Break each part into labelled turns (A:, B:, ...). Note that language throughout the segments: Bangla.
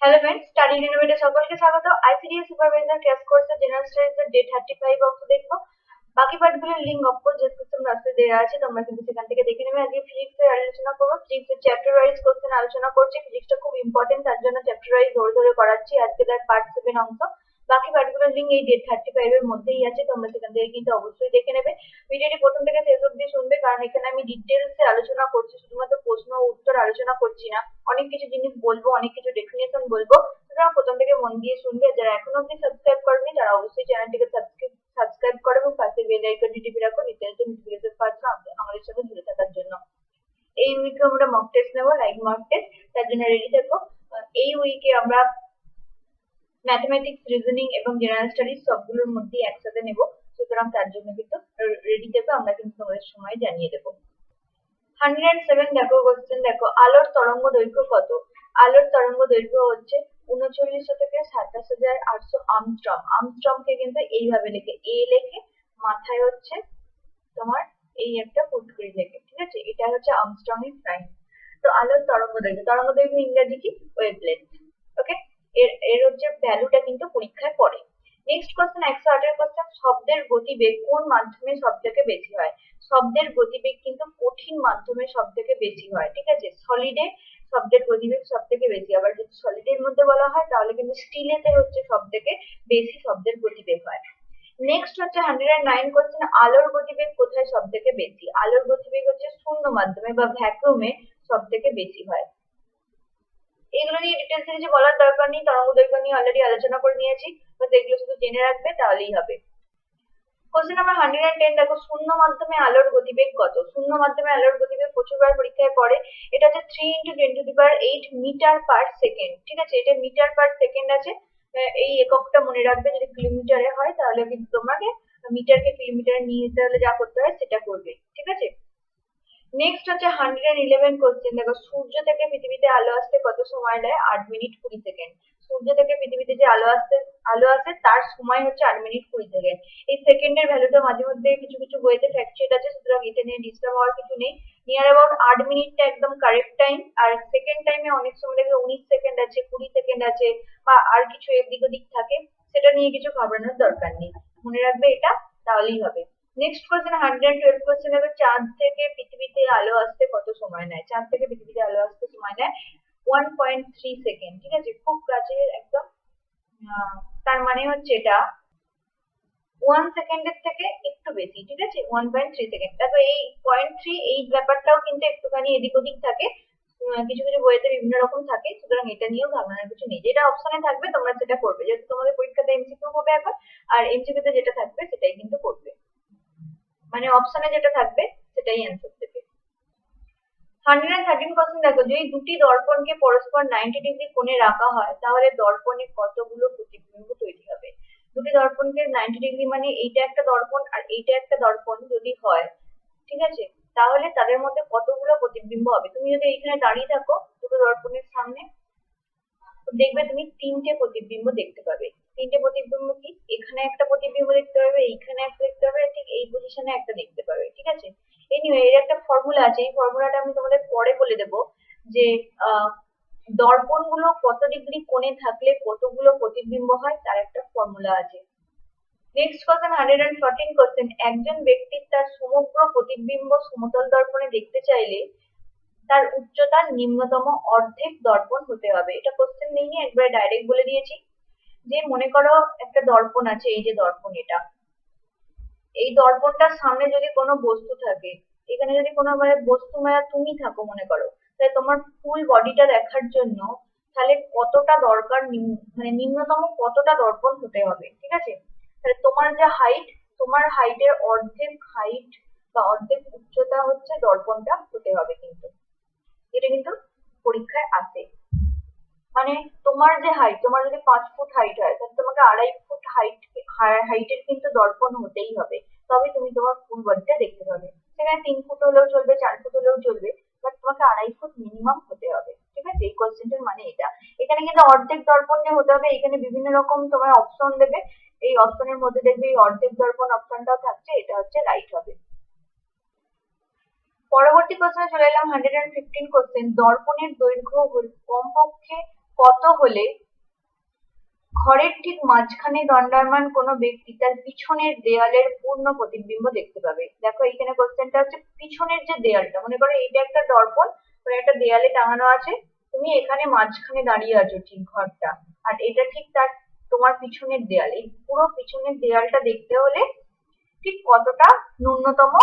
A: হ্যালো फ्रेंड्स, স্টাডি রিনোভেটে সকলকে স্বাগত। আইসিডিএস সুপারভাইজার ক্র্যাশ কোর্সের জেনারেল স্টাডিজের ডে 35 অংশ দেখবো। বাকি পার্টগুলোর লিংক অফকোর্স ডেসক্রিপশন বক্সে দেওয়া আছে, তোমরা কিন্তু সেখান থেকে দেখে নেবে। আজকে ফিজিক্সের আলোচনা করবো। ফিজিক্সের চ্যাপ্টার ওয়াইজ কোশ্চেন আলোচনা করছি। ফিজিক্সটা খুব ইম্পর্টেন্ট, তার জন্য চ্যাপ্টার ওয়াইজ ধরে ধরে করাচ্ছি। আজকে তার পার্ট 7 অংশ। বাকি পার্টগুলোর লিংক এই ডে 35 এর মধ্যেই আছে, তোমরা সেখান থেকে কিন্তু অবশ্যই দেখে নেবে। ভিডিওটি প্রথম থেকে শেষ অবধি শুনবে, কারণ এখানে আমি ডিটেলসে আলোচনা করছি, শুধুমাত্র প্রশ্ন ও উত্তর আলোচনা করছি না। অনেক কিছু জিনিস বলবো, অনেক কিছু ডেফিনেশন বলবো, সুতরাং প্রথম থেকে মন দিয়ে শুনবে। যারা এখনো অব্দি সাবস্ক্রাইব করেনি তারা অবশ্যই চ্যানেলটিকে সাবস্ক্রাইব করো এবং পাশে বেল আইকনটি টিপে রাখো নিত্য নোটিফিকেশন পাচ্ছ আমাদের সাথে জুড়ে থাকার জন্য। এই উইকে আমরা মক টেস্ট নেবো, লাইভ মক টেস্ট, তার জন্য রেডি থাকো। এই উইকে আমরা ম্যাথমেটিক্স, রিজনিং এবং জেনারেল স্টাডিজ সবগুলোর মধ্যে একসাথে নেব, সুতরাং তার জন্য কিন্তু রেডি থাকো। আমরা কিন্তু তোমাদের সময় জানিয়ে দেবো। 107 দেখো, কোশ্চেন দেখো, আলোর তরঙ্গ দৈর্ঘ্য কত? আলোর তরঙ্গ দৈর্ঘ্য হচ্ছে 3900 থেকে 27800 আমস্ট্রম। আমস্ট্রমকে কিন্তু এইভাবে লেখে, এ লেখে, মাথায় হচ্ছে তোমার এই একটা ফুটকরি লেখে, ঠিক আছে? এটা হচ্ছে আমস্ট্রং এর সাইন। তো আলোর তরঙ্গ দৈর্ঘ্য ইংরেজি কি? ওয়েভলেন্থ। ওকে, এর হচ্ছে ভ্যালুটা কিন্তু পরীক্ষায় পড়ে। নেক্সট কোশ্চেন 108 এর কোশ্চেন, শব্দের গতিবেগ কোন মাধ্যমে সবথেকে বেশি হয়? শব্দের গতিবেগ কিন্তু কঠিন মাধ্যমে সবথেকে বেশি হয়, ঠিক আছে? সলিডে শব্দের গতিবেগ সব থেকে বেশি। আবার যদি সলিডের মধ্যে বলা হয় তাহলে কিন্তু স্টিলেতে হচ্ছে সব থেকে বেশি শব্দের গতিবেগ হয়। নেক্সট হচ্ছে 109 কোশ্চেন, আলোর গতিবেগ কোথায় সব থেকে বেশি? আলোর গতিবেগ হচ্ছে শূন্য মাধ্যমে বা ভ্যাকুয়ামে সব থেকে বেশি হয়। এগুলো নিয়ে ডিটেলস কিছু বলার দরকার নেই, তরঙ্গ দৈর্ঘ্য নিয়ে অলরেডি আলোচনা করে নিয়েছি, বাস এগুলো শুধু জেনে রাখবে তাহলেই হবে। কোশ্চেন নাম্বার 110 দেখো, শূন্য মাধ্যমে আলোর গতিবেগ কত? শূন্য মাধ্যমে আলোর গতিবেগ প্রচুরবার পরীক্ষায় পড়ে। এটা হচ্ছে 3 × 10⁸ মিটার পার সেকেন্ড, ঠিক আছে? এটা মিটার পার সেকেন্ড আছে। এই এককটা মনে রাখবে। যদি কিলোমিটারে হয় তাহলে কিন্তু তোমাকে মিটারকে কিলোমিটারে নিয়ে যেতে হলে যা করতে হয় সেটা করবে, ঠিক আছে? নেক্সট হচ্ছে 111 কোশ্চেন দেখো, সূর্য থেকে পৃথিবীতে আলো আসতে কত সময় নেয়? 8 মিনিট 20 সেকেন্ড। সূর্য থেকে পৃথিবীতে যে আলো আসে তার সময় হচ্ছে 8 মিনিট 20 সেকেন্ড। এই সেকেন্ডের ভ্যালুটা মাঝে মধ্যে কিছু কিছু বইতে ফ্যাক্টচুয়েট আছে, সুতরাং এটা নিয়ে ডিস্টার্ব হওয়ার কিছু নেই। নিয়ার অ্যাবাউট 8 মিনিটটা একদম কারেক্ট টাইম। আর সেকেন্ড টাইমে অনেক সময় দেখবে 19 সেকেন্ড আছে, 20 সেকেন্ড আছে, বা আর কিছু এদিক ওদিক থাকে, সেটা নিয়ে কিছু ঘাবড়ানোর দরকার নেই। মনে রাখবে এটা, তাহলেই হবে। নেক্সট কোশ্চেন 112 কোশ্চেন হবে, চাঁদ থেকে পৃথিবীতে আলো আসতে কত সময় নেয়? চাঁদ থেকে পৃথিবীতে আলো আসতে সময় নেয় 1.3 সেকেন্ড, ঠিক আছে? খুব কাছে একদম। তার মানে হচ্ছে এটা 1 সেকেন্ডের থেকে একটু বেশি, ঠিক আছে? 1.3 সেকেন্ড। দেখো এই 0.3 এই ব্যাপারটাও কিন্তু একটুখানি এদিক ওদিক থাকে, কিছু কিছু বইতে বিভিন্ন রকম থাকে, সুতরাং এটা নিয়েও ভাবনার কিছু নেই। যেটা অপশনে থাকবে তোমরা সেটা করবে, যেহেতু তোমাদের পরীক্ষাতে এমসিকিউ হবে এখন, আর এমসিকিউ তে যেটা থাকবে সেটাই কিন্তু করবে, মানে অপশনে যেটা থাকবে সেটাই অ্যান্সার দেবে। 113 কোশ্চেন দেখো, যদি দুটি দর্পণকে পরস্পর 90 ডিগ্রি কোণে রাখা হয় তাহলে দর্পণে কতগুলো প্রতিবিম্ব তৈরি হবে? দুটি দর্পণকে 90 ডিগ্রি মানে এইটা একটা দর্পণ আর এইটা একটা দর্পণ যদি হয়, ঠিক আছে, তাহলে তাদের মধ্যে কতগুলো প্রতিবিম্ব হবে? তুমি যদি এখানে দাঁড়িয়ে থাকো দুটো দর্পণের সামনে, দেখবে তুমি 3টে প্রতিবিম্ব দেখতে পাবে। 3টে প্রতিবিম্ব কি? এখানে একটা প্রতিবিম্ব দেখতে পাবে, এইখানে একটা দেখতে পাবে, ঠিক এই পজিশনে একটা দেখতে পাবে, ঠিক আছে? এনিওয়ে এর একটা ফর্মুলা আছে, এই ফর্মুলাটা আমি তোমাদের পরে বলে দেবো, যে দর্পণ গুলো কত ডিগ্রি কোণে থাকলে কতগুলো প্রতিবিম্ব হয় তার একটা ফর্মুলা আছে। নেক্সট কোশ্চেন 114 কোশ্চেন, একজন ব্যক্তির তার সমগ্র প্রতিবিম্ব সমতল দর্পণে দেখতে চাইলে তার উচ্চতার নিম্নতম অর্ধেক দর্পণ হতে হবে। এটা কোশ্চেন নেই, একবারে ডাইরেক্ট বলে দিয়েছি। যে মনে করো একটা দর্পণ আছে, এই যে দর্পণ, এটা, এই দর্পণটার সামনে যদি কোনো বস্তু থাকে, এখানে যদি কোনো মানে বস্তু মানে তুমি থাকো মনে করো, তাহলে তোমার ফুল বডিটা দেখার জন্য তাহলে কতটা দরকার, মানে নিম্নতম কতটা দর্পণ হতে হবে, ঠিক আছে? তাহলে তোমার যে হাইট, তোমার হাইটের অর্ধেক হাইট বা অর্ধেক উচ্চতা হচ্ছে দর্পণটা হতে হবে কিন্তু। এটা কিন্তু পরীক্ষায় আসে। মানে তোমার যে হাইট, তোমার যদি 5 ফুট হাইট হয় তাহলে তোমাকে 2.5 ফুট হাইটের কিন্তু দর্পণ হতেই হবে, তবে তুমি তোমার ফুল বডিটা দেখতে পাবে। সেখানে 3 ফুট হলেও চলবে, 4 ফুট হলেও চলবে, বাট তোমাকে 2.5 ফুট মিনিমাম হতে হবে, ঠিক আছে? এই কোশ্চেনটার মানে এটা। এখানে কিন্তু অর্ধেক দর্পণ যে হতে হবে, এখানে বিভিন্ন রকম তোমার অপশন দেবে, এই অপশনের মধ্যে দেখবে এই অর্ধেক দর্পণ অপশনটাও থাকছে, এটা হচ্ছে রাইট হবে। পরবর্তী কোশ্চেনে চলে এলাম 115 কোশ্চেন, দর্পণের দৈর্ঘ্য কমপক্ষে কত হলে ঘরের ঠিক মাঝখানে দণ্ডায়মান কোনো ব্যক্তি তার পিছনের দেয়ালের পূর্ণ প্রতিবিম্ব দেখতে পাবে। দেখো এইখানে কোশ্চেনটা হচ্ছে পিছনের যে দেয়ালটা, মনে করো এইটা একটা দর্পণ, একটা দেয়ালে টাঙানো আছে, তুমি এখানে মাঝখানে দাঁড়িয়ে আছো ঠিক ঘরটা, আর এটা ঠিক তার তোমার পিছনের দেয়াল। এই পুরো পিছনের দেয়ালটা দেখতে হলে ঠিক কতটা ন্যূনতম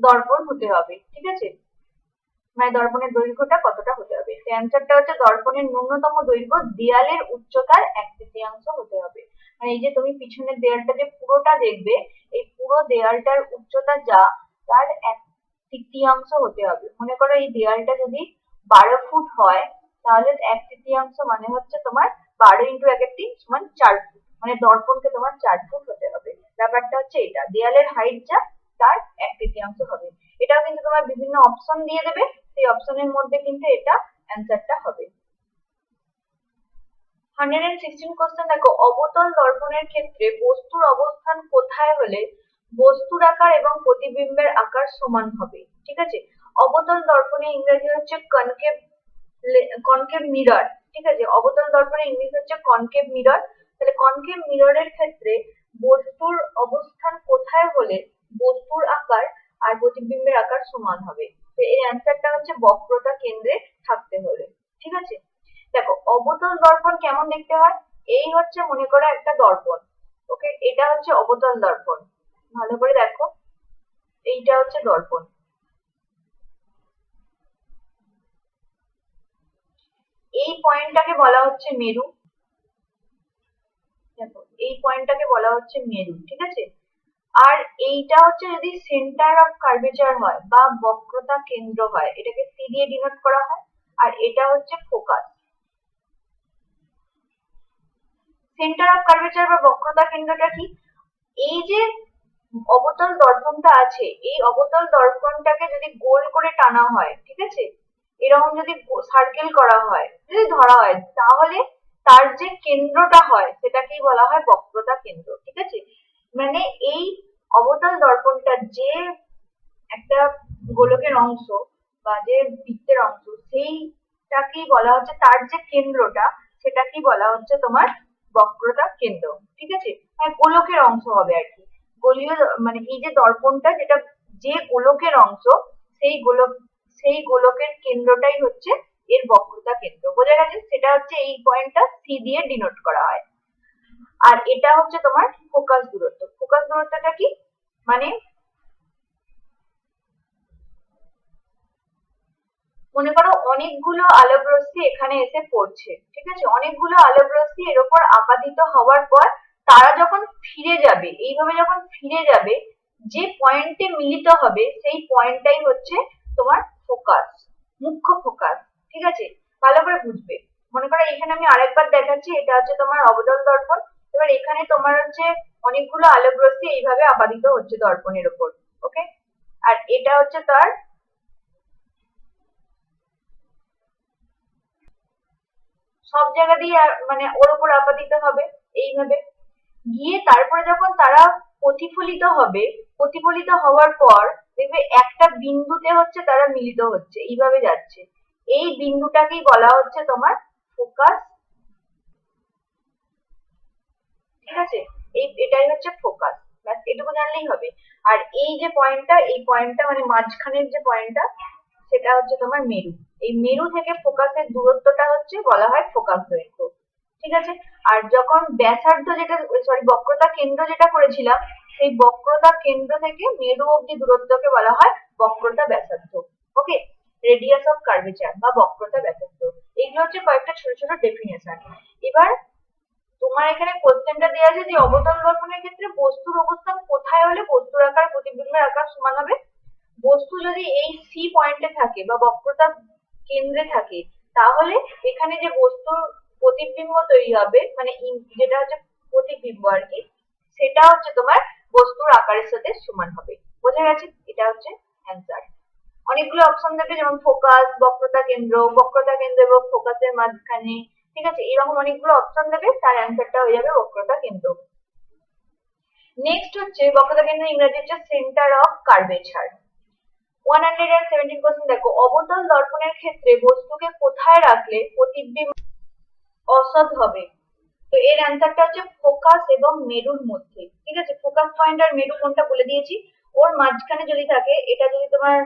A: দর্পণ হতে হবে, ঠিক আছে, মানে দর্পণের দৈর্ঘ্যটা কতটা হতে হবে। অ্যান্সারটা হচ্ছে দর্পণের ন্যূনতম দৈর্ঘ্য দেয়ালের উচ্চতার 1/3 হতে হবে। মানে এই যে তুমি পিছনের দেয়ালটা যে পুরোটা দেখবে, এই পুরো দেয়ালটার উচ্চতা যা তার 1/3 হতে হবে। মনে করো এই দেয়ালটা যদি 12 ফুট হয়, তাহলে 1/3 মানে হচ্ছে তোমার 12 × 1/3 = 4 ফুট, মানে দর্পণকে তোমার 4 ফুট হতে হবে। ব্যাপারটা হচ্ছে এটা, দেয়ালের হাইট যা তার 1/3 হবে। এটাও কিন্তু তোমার বিভিন্ন অপশন দিয়ে দেবে, সেই অপশনের মধ্যে কিন্তু এটা অ্যান্সারটা হবে। 116 কোশ্চেন দেখো, অবতল দর্পণের ক্ষেত্রে বস্তুর অবস্থান কোথায় হলে বস্তুর আকার এবং প্রতিবিম্বের আকার সমান হবে, ঠিক আছে। অবতল দর্পণের ইংরেজি হচ্ছে কনকেভ মিরর, ঠিক আছে। অবতল দর্পণের ইংরেজি হচ্ছে কনকেভ মিরর। তাহলে কনকেভ মিররের ক্ষেত্রে বস্তুর অবস্থান কোথায় হলে বস্তুর আকার আর প্রতিবিম্বের আকার সমান হবে, তো এর অ্যান্সারটা হচ্ছে বক্রতা কেন্দ্রে থাকতে হলে, ঠিক আছে। দেখো অবতল দর্পণ কেমন দেখতে হয়, এই হচ্ছে মনে করো একটা দর্পণ, ওকে, এটা হচ্ছে অবতল দর্পণ, ভালো করে দেখো, এইটা হচ্ছে দর্পণ। এই পয়েন্টটাকে বলা হচ্ছে মেরু, দেখো এই পয়েন্টটাকে বলা হচ্ছে মেরু, ঠিক আছে। আর এইটা হচ্ছে যদি সেন্টার অফ কার্ভেচার হয় বা বক্রতা কেন্দ্র হয়, এটাকে সি দিয়ে ডিনোট করা হয়। আর এটা হচ্ছে ফোকাস। সেন্টার অফ কার্ভেচার বা বক্রতা কেন্দ্রটা কি, এই যে অবতল দর্পণটা আছে, এই অবতল দর্পণটাকে যদি গোল করে টানা হয়, ঠিক আছে, এরকম যদি সার্কেল করা হয়, যদি ধরা হয়, তাহলে তার যে কেন্দ্রটা হয় সেটাকেই বলা হয় বক্রতা কেন্দ্র, ঠিক আছে। মানে এই অবতল দর্পণটা যে একটা গোলকের অংশ বা যে বৃত্তের অংশ, সেইটাকেই বলা হচ্ছে, তার যে কেন্দ্রটা সেটাকেই বলা হচ্ছে তোমার বক্রতা কেন্দ্র, ঠিক আছে। মানে গোলকের অংশ হবে আর কি, গোলীয়, মানে এই যে দর্পণটা যেটা যে গোলকের অংশ, সেই গোলকের কেন্দ্রটাই হচ্ছে এর বক্রতা কেন্দ্র, বোঝা গেছে। সেটা হচ্ছে এই পয়েন্টটা সি দিয়ে ডিনোট করা হয়। আর এটা হচ্ছে তোমার ফোকাস দূরত্ব। ফোকাস দূরত্বটা কি, মানে মনে করো অনেকগুলো আলোক রশ্মি এখানে এসে পড়ছে, ঠিক আছে, অনেকগুলো আলোক রশ্মি এর উপর আপাতিত হওয়ার পর তারা যখন ফিরে যাবে, এইভাবে যখন ফিরে যাবে, যে পয়েন্টে মিলিত হবে সেই পয়েন্টটাই হচ্ছে তোমার ফোকাস, মুখ্য ফোকাস, ঠিক আছে, ভালো করে বুঝবে। মনে করো এখানে আমি আরেকবার দেখাচ্ছি, এটা হচ্ছে তোমার অবতল দর্পণ। এবার এখানে তোমার হচ্ছে অনেকগুলো আলোক রশ্মি এইভাবে আপাতিত হচ্ছে দর্পণের উপর, ওকে, আর এটা হচ্ছে তার সব জায়গা দিয়ে মানে ওর উপর আপাতিত হবে এইভাবে গিয়ে, তারপরে যখন তারা প্রতিফলিত হবে, প্রতিফলিত হওয়ার পর দেখবে একটা বিন্দুতে হচ্ছে তারা মিলিত হচ্ছে, এইভাবে যাচ্ছে, এই বিন্দুটাকেই বলা হচ্ছে তোমার ফোকাস, ঠিক আছে। এটাই হচ্ছে ফোকাস, ব্যাস এটুকু জানলেই হবে। আর এই যে পয়েন্টটা, এই পয়েন্টটা মানে মাঝখানের যে পয়েন্টটা, সেটা হচ্ছে তোমার মেরু। এই মেরু থেকে ফোকাসের দূরত্বটা হচ্ছে বলা হয় ফোকাস দৈর্ঘ্য, ঠিক আছে। আর যখন ব্যাসার্ধ যেটা, সরি বক্রতা কেন্দ্র যেটা করেছিলাম, সেই বক্রতা কেন্দ্র থেকে মেরু অবধি দূরত্বকে বলা হয় বক্রতা ব্যাসার্ধ, ওকে, রেডিয়াস অফ কার্ভেচার বা বক্রতা ব্যাসার্ধ। এগুলো হচ্ছে কয়েকটা ছোট ছোট ডেফিনেশন। এবার তোমার এখানে কোশ্চেনটা দেওয়া আছে যে অবতল দর্পণের ক্ষেত্রে বস্তুর অবস্থান কোথায় হলে বস্তুর আকার প্রতিবিম্বের আকার সমান হবে। বস্তু যদি এই সি পয়েন্টে থাকে বা বক্রতা কেন্দ্রে থাকে, তাহলে এখানে যে বস্তুর প্রতিবিম্ব তৈরি হবে, মানে যেটা হচ্ছে প্রতিবিম্ব আর কি, সেটা হচ্ছে তোমার বস্তুর আকারের সাথে সমান হবে, বোঝা গেছে। এটা হচ্ছে অ্যান্সার। অনেকগুলো অপশন দেবে, যেমন ফোকাস, বক্রতা কেন্দ্র এবং ফোকাসের মাঝখানে, ঠিক আছে, এরকম অনেকগুলো অপশন দেবে, তার অ্যান্সারটা হয়ে যাবে বক্রতা কেন্দ্র। নেক্সট হচ্ছে বক্রতা কেন্দ্র ইংরেজি হচ্ছে সেন্টার অফ কার্ভেচার। 117 কোশ্চেন দেখো, অবতল দর্পণের ক্ষেত্রে বস্তুকে কোথায় রাখলে প্রতিবিম্ব অসৎ হবে। তো এর অ্যান্সারটা হচ্ছে ফোকাস এবং মেরুর মধ্যে। ঠিক আছে, ফোকাস পয়েন্ট আর মেরু কোনটা বলে দিয়েছি। ওর মাঝখানে যদি থাকে, এটা যদি তোমার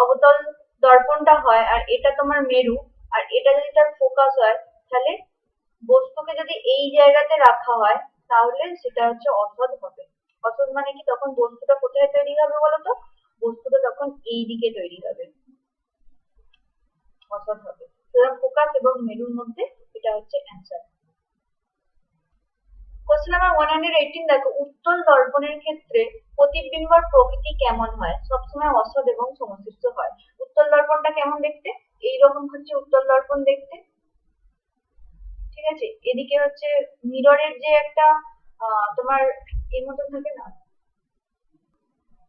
A: অবতল দর্পণটা হয় আর এটা তোমার মেরু, আর এটা যদি তার ফোকাস হয়, তাহলে বস্তুকে যদি এই জায়গাতে রাখা হয় তাহলে সেটা হচ্ছে অসৎ হবে। অসৎ মানে কি, তখন বস্তুটা কোথায় তৈরি হবে বলতো? বস্তুটা তখন এই দিকে তৈরি হবে, অসৎ হবে। সুতরাং ফোকাস এবং মেরুর মধ্যে এটা হচ্ছে অ্যান্সার। কোশ্চেন নাম্বার 118 দেখো, উত্তল দর্পণের ক্ষেত্রে প্রতিবিম্বর প্রকৃতি কেমন হয়? সবসময় অসৎ এবং সমশিষ্ট হয়। উত্তল দর্পণটা কেমন দেখতে? এইরকম হচ্ছে উত্তল দর্পণ দেখতে। ঠিক আছে, এদিকে হচ্ছে মিররের যে একটা তোমার এর মতন থাকে না,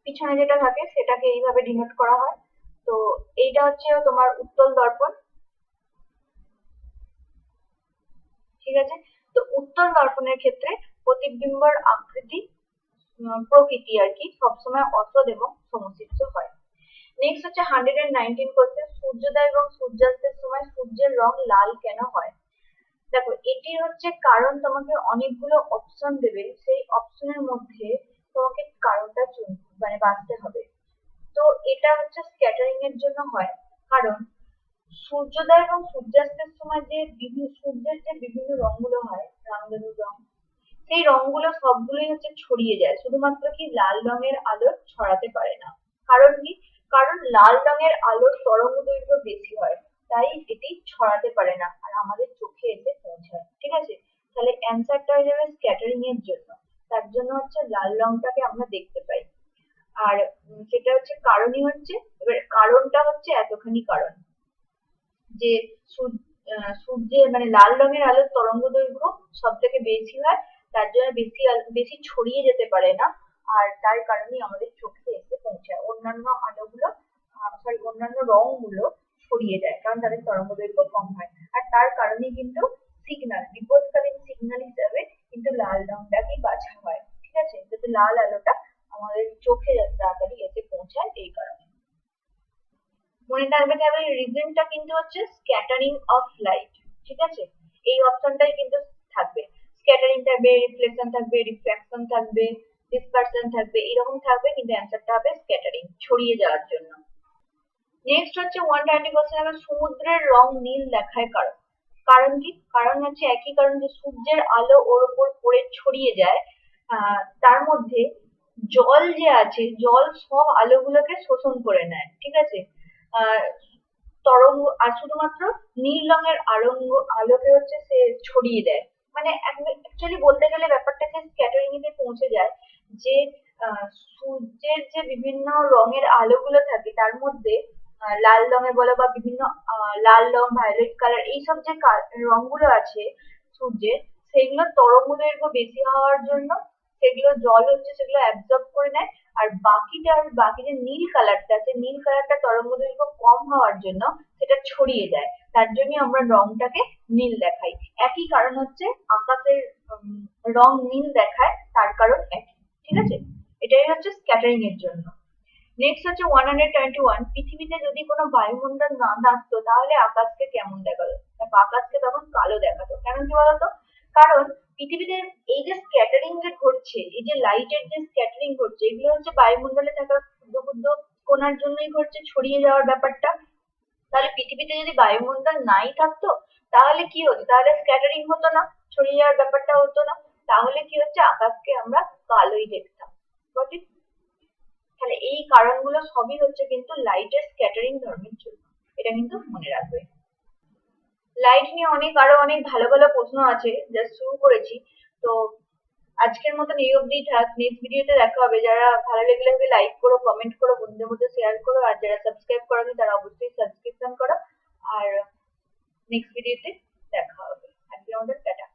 A: পিছনে যেটা থাকে সেটাকে এইভাবে ডিনোট করা হয়। তো এইটা হচ্ছে তোমার উত্তল দর্পণ। ঠিক আছে, তো উত্তল দর্পণের ক্ষেত্রে প্রতিবিম্বর আকৃতি প্রকৃতি আর কি সবসময় অসৎ এবং সমশিষ্ট হয়। নেক্সট হচ্ছে 119 কোশ্চেন, সূর্যোদয় এবং সূর্যাস্তের সময় সূর্যের রং লাল কেন হয়? দেখো, এটি হচ্ছে কারণ তোমাকে অনেকগুলো অপশন দেবে, সেই অপশনের মধ্যে তোমাকে কারণটা মানে বাছতে হবে। তো এটা হচ্ছে স্ক্যাটারিং এর জন্য হয়, কারণ সূর্যোদয় এবং সূর্যাস্তের সময় যে সূর্যের যে বিভিন্ন রংগুলো হয়, রামধনু রং, সেই রংগুলো সবগুলোই হচ্ছে ছড়িয়ে যায়, শুধুমাত্র কি লাল রঙের আলো ছড়াতে পারে না। কারণ কি? কারণ লাল রঙের আলোর তরঙ্গ দৈর্ঘ্য বেশি হয়, তাই এটি ছড়াতে পারে না আর আমাদের চোখে এসে পৌঁছায়। ঠিক আছে, তাহলে অ্যান্সারটা হয়ে যাবে স্ক্যাটারিং এর জন্য। তার জন্য হচ্ছে লাল রংটাকে আমরা দেখতে পাই। আর সেটা হচ্ছে কারণই হচ্ছে, এবার কারণটা হচ্ছে এতখানি কারণ যে সূর্যের মানে লাল রঙের আলোর তরঙ্গ দৈর্ঘ্য সব থেকে বেশি হয়, তার জন্য বেশি ছড়িয়ে যেতে পারে না, আর তার কারণে আমাদের চোখে এসে পৌঁছায়। অন্যান্য আলোগুলো অন্যান্য রংগুলো ছড়িয়ে যায়, কারণ তাদের তরঙ্গ দৈর্ঘ্য কম হয়। আর তার কারণে কিন্তু সিগন্যাল, বিপদকালীন সিগন্যাল হিসাবে কিন্তু লাল রংটাকেই বাছা হয়। ঠিক আছে, যাতে লাল আলোটা আমাদের চোখে যাতে তাড়াতাড়ি এসে পৌঁছায়, এই কারণে। মনে রাখবে তাহলে রিজনটা কিন্তু হচ্ছে স্ক্যাটারিং অফ লাইট। ঠিক আছে, এই অপশনটাই কিন্তু থাকবে। স্ক্যাটারিং থাকবে, রিফ্লেকশন থাকবে, রিফ্র্যাকশন থাকবে, ডিসপারশন থাকবে, এরকম থাকবে, কিন্তু অ্যান্সারটা হবে স্ক্যাটারিং, ছড়িয়ে যাওয়ার জন্য। নেক্সট হচ্ছে 120 কোশ্চেন, সমুদ্রের রং নীল দেখায় কারণ। কারণ কি? কারণ হচ্ছে একই কারণ, যে সূর্যের আলো ওর উপর পড়ে ছড়িয়ে যায়, তার মধ্যে জল যে আছে, জল সব আলোগুলোকে শোষণ করে নেয়। ঠিক আছে, আহ তরঙ্গ আর শুধুমাত্র নীল রঙের আলোকে হচ্ছে সে ছড়িয়ে দেয়। মানে অ্যাকচুয়ালি বলতে গেলে ব্যাপারটা যে স্ক্যাটারিং এ পৌঁছে যায়, যে সূর্যের যে বিভিন্ন রঙের আলোগুলো থাকে তার মধ্যে লাল রঙের বলো বা বিভিন্ন লাল রং, ভায়োলেট কালার, এইসব যে রংগুলো আছে সূর্যের, সেগুলো তরঙ্গ দৈর্ঘ্য বেশি হওয়ার জন্য সেগুলো জল হচ্ছে সেগুলো অ্যাবজর্ব করে নেয়। আর বাকি যে নীল কালারটা আছে, নীল কালারটা তরঙ্গ দৈর্ঘ্য কম হওয়ার জন্য সেটা ছড়িয়ে যায়, তার জন্য আমরা রংটাকে নীল দেখাই। একই কারণ হচ্ছে আকাশের রং নীল দেখায়, তার কারণ একই। ঠিক আছে, এটাই হচ্ছে স্ক্যাটারিং এর জন্য। নেক্সট হচ্ছে 121, পৃথিবীতে যদি কোনো বায়ুমণ্ডল না থাকতো তাহলে আকাশকে কেমন দেখাতো? দেখো, আকাশকে তখন কালো দেখাতো। কেন কি বলতো? কারণ পৃথিবীতে এই যে স্ক্যাটারিং যে ঘটছে, এই যে লাইটের যে স্ক্যাটারিং ঘটছে, এগুলো হচ্ছে বায়ুমণ্ডলে থাকা ক্ষুদ্র ক্ষুদ্র কণার জন্যই ঘটছে, ছড়িয়ে যাওয়ার ব্যাপারটা। তাহলে পৃথিবীতে যদি বায়ুমণ্ডল নাই থাকতো তাহলে কি হতো? তাহলে স্ক্যাটারিং হতো না, ছড়িয়ে যাওয়ার ব্যাপারটা হতো না। তাহলে কি হচ্ছে, আকাশকে আমরা কালোই দেখতাম। তাহলে এই কারণগুলো সবই হচ্ছে কিন্তু লাইটের স্ক্যাটারিং ধর্মের জন্য, এটা কিন্তু মনে রাখবে। লাইট নিয়ে আরো অনেক ভালো ভালো প্রশ্ন আছে, জাস্ট শুরু করেছি। তো আজকের মতন এই অবধি থাক, নেক্সট ভিডিওতে দেখা হবে। যারা ভালো লাগলে লাইক করো, কমেন্ট করো, বন্ধুদের মধ্যে শেয়ার করো, আর যারা সাবস্ক্রাইব করোনি তারা অবশ্যই সাবস্ক্রিপশন করো। আর নেক্সট ভিডিওতে দেখা হবে। আজকের মতন টাটা।